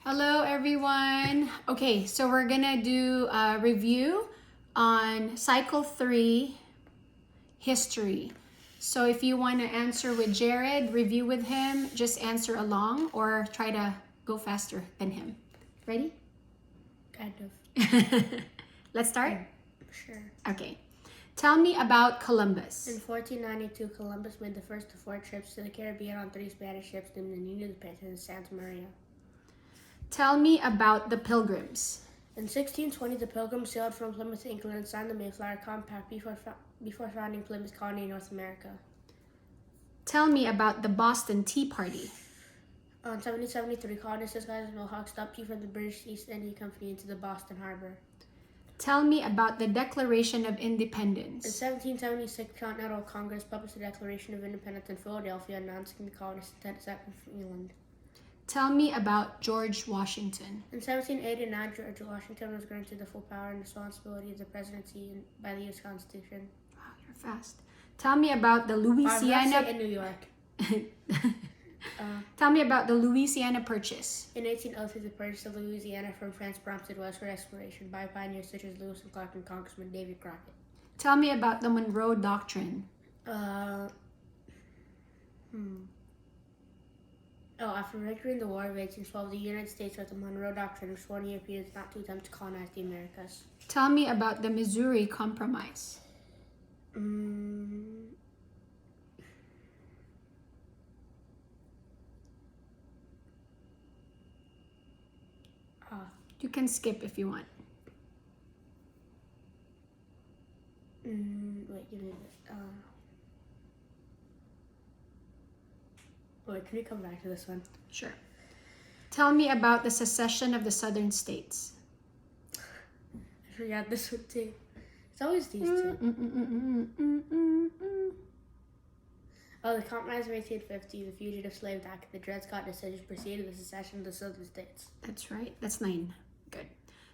Hello, everyone. Okay, so we're gonna do a review on Cycle 3 History. So if you want to answer with Jared, review with him, just answer along or try to go faster than him. Ready? Kind of. Let's start? Sure. Okay. Tell me about Columbus. In 1492, Columbus made the first of 4 trips to the Caribbean on 3 Spanish ships named the Nina, the Pinta, and Santa Maria. Tell me about the Pilgrims. In 1620, the Pilgrims sailed from Plymouth, England, and signed the Mayflower Compact before founding Plymouth Colony in North America. Tell me about the Boston Tea Party. On 1773, colonists disguised as Mohawks stopped tea from the British East India Company into the Boston Harbor. Tell me about the Declaration of In Independence. 1776, Continental Congress published the Declaration of Independence in Philadelphia, announcing the colonists' intent to separate from England. Tell me about George Washington. In 1789, George Washington was granted the full power and responsibility of the presidency by the U.S. Constitution. Wow, you're fast. Tell me about the Louisiana. In New York. Tell me about the Louisiana Purchase. In 1803, the purchase of Louisiana from France prompted westward exploration by pioneers such as Lewis and Clark and Congressman David Crockett. Tell me about the Monroe Doctrine. After victory in the War of 1812, the United States wrote the Monroe Doctrine, which warned Europeans not to attempt to colonize the Americas. Tell me about the Missouri Compromise. You can skip if you want. Wait, give me a minute. Wait, can we come back to this one? Sure. Tell me about the secession of the Southern states. I forgot this one too. It's always these two. The Compromise of 1850, the Fugitive Slave Act, the Dred Scott decision preceded the secession of the Southern states. That's right. That's 9. Good.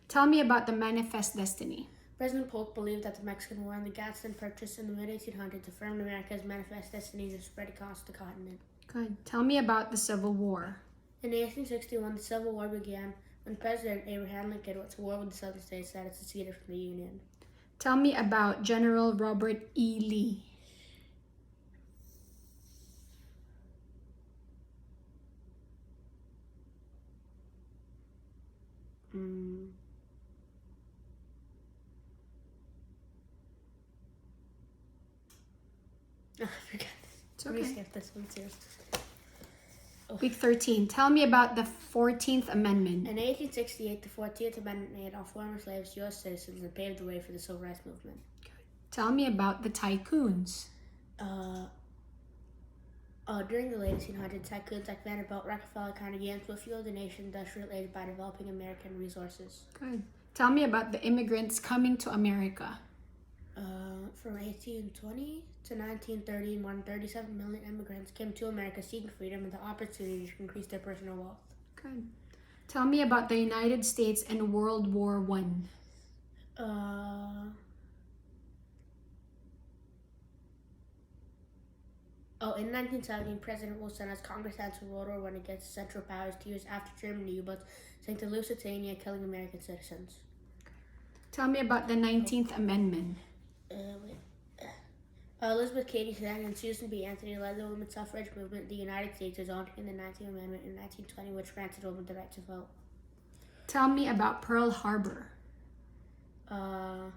Tell me about the Manifest Destiny. President Polk believed that the Mexican War and the Gadsden Purchase in the mid-1800s affirmed America's manifest destiny to spread across the continent. Good. Tell me about the Civil War. In 1861, the Civil War began when President Abraham Lincoln went to war with the Southern states that had seceded from the Union. Tell me about General Robert E. Lee. I forgot this. It's okay. Let me skip this one too. Week 13. Tell me about the 14th Amendment. In 1868, the 14th Amendment made all former slaves U.S. citizens and paved the way for the Civil Rights Movement. Tell me about the tycoons. During the late 1800s, tycoons like Vanderbilt, Rockefeller, Carnegie, and fueled the nation's industrial age by developing American resources. Good. Tell me about the immigrants coming to America. From 1820 to 1930, more than 37 million immigrants came to America seeking freedom and the opportunity to increase their personal wealth. Good. Tell me about the United States and World War I. In 1917, President Wilson as Congress answered World War I against the Central Powers 2 years after German U-boats sank the Lusitania, killing American citizens. Tell me about the 19th Amendment. Elizabeth Cady Stanton and Susan B. Anthony led the women's suffrage movement in the United States, resulting in the 19th Amendment in 1920, which granted women the right to vote. Tell me about Pearl Harbor. On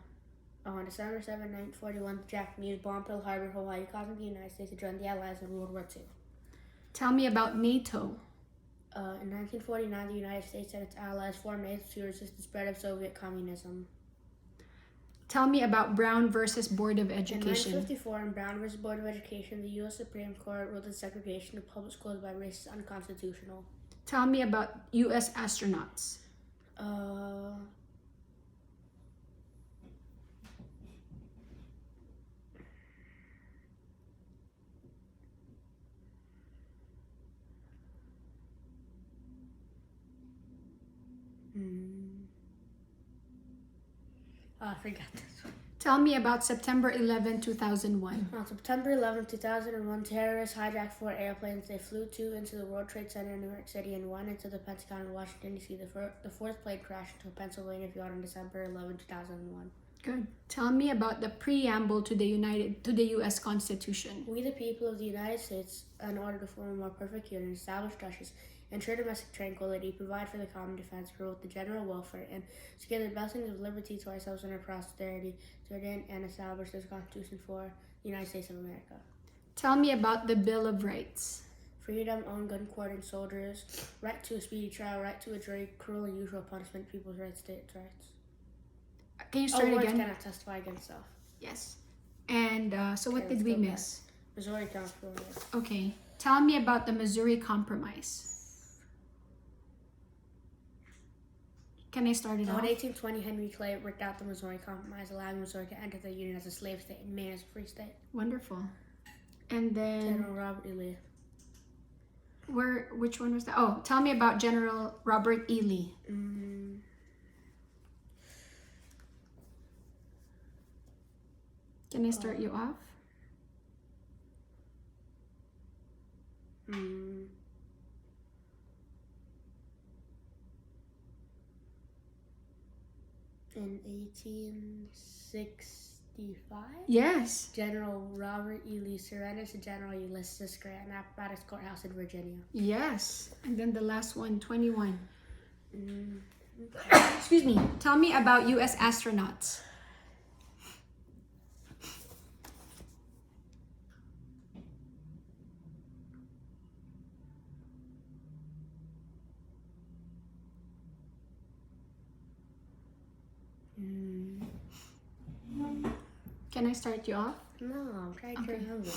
December 7, 1941, the Japanese bombed Pearl Harbor, Hawaii, causing the United States to join the Allies in World War II. Tell me about NATO. In 1949, the United States and its allies formed NATO to resist the spread of Soviet communism. Tell me about Brown versus Board of Education. In 1954, in Brown versus Board of Education, the U.S. Supreme Court ruled that segregation of public schools by race is unconstitutional. Tell me about U.S. astronauts. I forgot this one. Tell me about September 11, 2001. On September 11, 2001, terrorists hijacked 4 airplanes. They flew 2 into the World Trade Center in New York City and 1 into the Pentagon in Washington, D.C. The fourth plane crashed into a Pennsylvania field on December 11, 2001. Good. Tell me about the preamble to the U.S. Constitution. We, the people of the United States, in order to form a more perfect union, establish justice, ensure domestic tranquility, provide for the common defense, promote the general welfare, and secure the blessings of liberty to ourselves and our posterity, to ordain and establish this Constitution for the United States of America. Tell me about the Bill of Rights. Freedom, own gun quartering soldiers, right to a speedy trial, right to a jury, cruel and usual punishment, people's rights, states' rights. Can you start again? Cannot testify against self. Yes. And so what Okay, did let's we go back. miss? Missouri counts for it. Okay. Tell me about the Missouri Compromise. Can I start it In off? 1820, Henry Clay worked out the Missouri Compromise, allowing Missouri to enter the Union as a slave state and Maine as a free state. Wonderful. And then General Robert E. Lee. which one was that? Oh, tell me about General Robert E. Lee. Can I start you off? In 1865, Yes. General Robert E. Lee surrendered to General Ulysses Grant at Appomattox Courthouse in Virginia. Yes. And then the last one, 21. Excuse me. Tell me about U.S. astronauts. Can I start you off? No, I'm trying to remember it.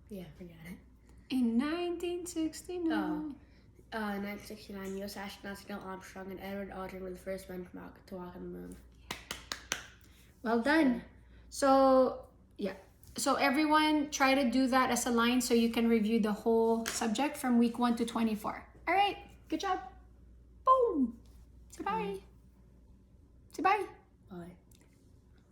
Yeah, I forgot it. In 1969. In 1969, U.S. astronauts Neil Armstrong and Edward Aldrin were the first men to walk on the moon. Well done. So, yeah. So everyone try to do that as a line so you can review the whole subject from week 1 to 24. All right. Good job. Boom. Say bye. Say bye. Bye.